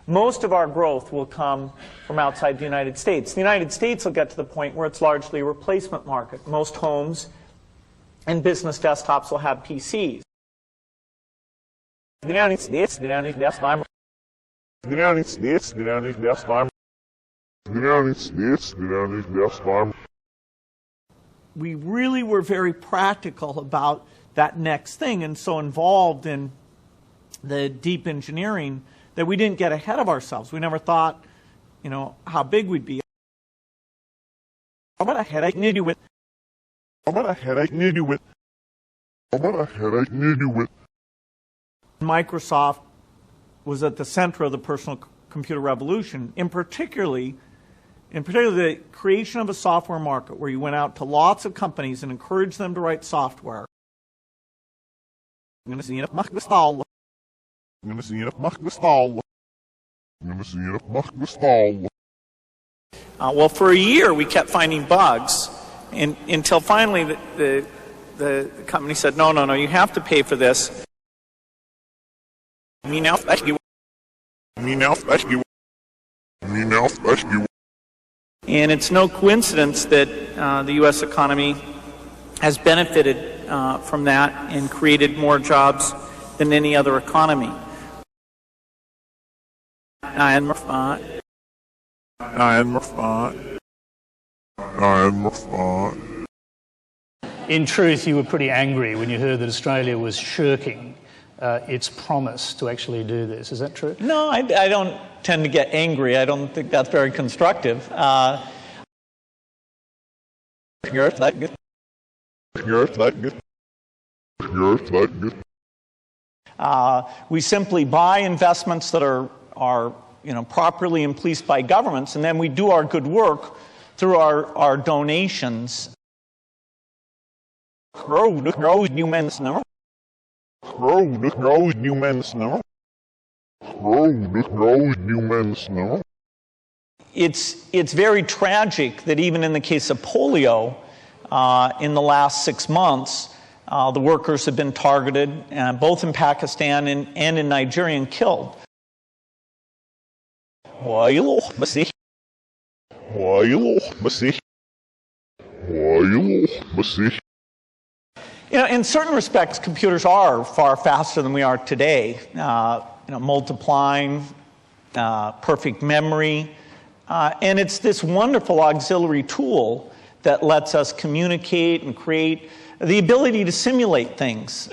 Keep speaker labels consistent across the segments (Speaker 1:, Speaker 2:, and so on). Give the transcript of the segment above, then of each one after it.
Speaker 1: Most of our growth will come from outside the United States. The United States will get to the point where it's largely a replacement market. Most homes and business desktops will have PCs. The United States, we really were very practical about that next thing, and so involved in the deep engineering that we didn't get ahead of ourselves. We never thought, you know, how big we'd be. What a headache you do with. Microsoft was at the center of the personal computer revolution, in particular the creation of a software market where you went out to lots of companies and encouraged them to write software. Well, for a year we kept finding bugs, until finally the company said, no, you have to pay for this. And it's no coincidence that the U.S. economy has benefited from that and created more jobs than any other economy.
Speaker 2: In truth, you were pretty angry when you heard that Australia was shirking its promise to actually do this. Is that true?
Speaker 1: No, I don't tend to get angry. I don't think that's very constructive. We simply buy investments that are properly and policed by governments, and then we do our good work through our donations. It's very tragic that even in the case of polio, in the last 6 months, the workers have been targeted, both in Pakistan and in Nigeria, and killed. In certain respects, computers are far faster than we are today. Multiplying, perfect memory, and it's this wonderful auxiliary tool that lets us communicate and create the ability to simulate things.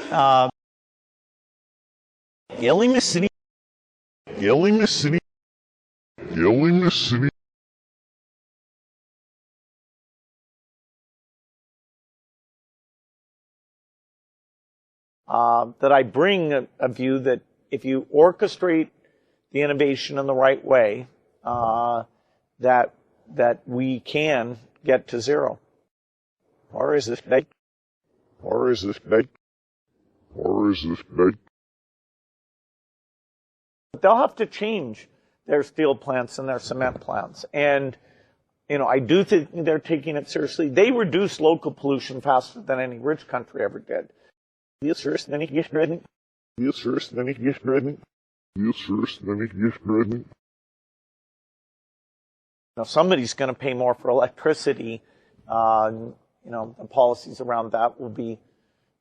Speaker 1: That I bring a view that if you orchestrate the innovation in the right way, that we can get to zero. Or is this big? They'll have to change their steel plants and their cement plants. And, I do think they're taking it seriously. They reduce local pollution faster than any rich country ever did. Now, somebody's going to pay more for electricity. The policies around that will be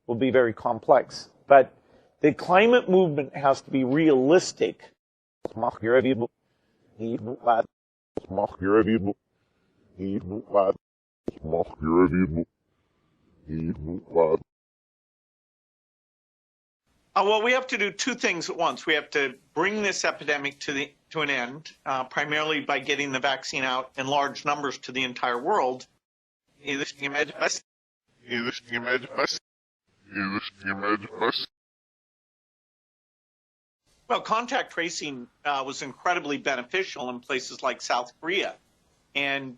Speaker 1: very complex. But the climate movement has to be realistic. Well, we have to do two things at once. We have to bring this epidemic to an end, primarily by getting the vaccine out in large numbers to the entire world. Well, contact tracing was incredibly beneficial in places like South Korea. And,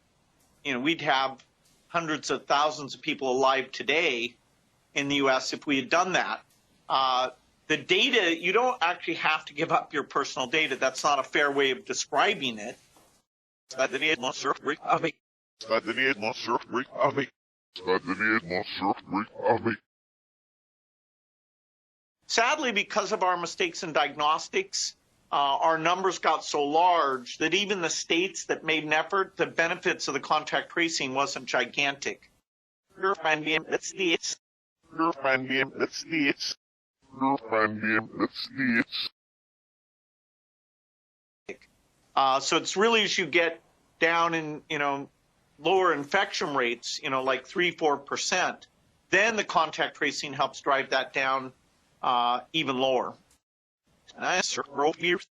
Speaker 1: we'd have hundreds of thousands of people alive today in the U.S. if we had done that. The data, you don't actually have to give up your personal data. That's not a fair way of describing it. Sadly, because of our mistakes in diagnostics, our numbers got so large that even the states that made an effort, the benefits of the contact tracing wasn't gigantic. So it's really as you get down in, lower infection rates, like 3-4%, then the contact tracing helps drive that down even lower. Nice world views.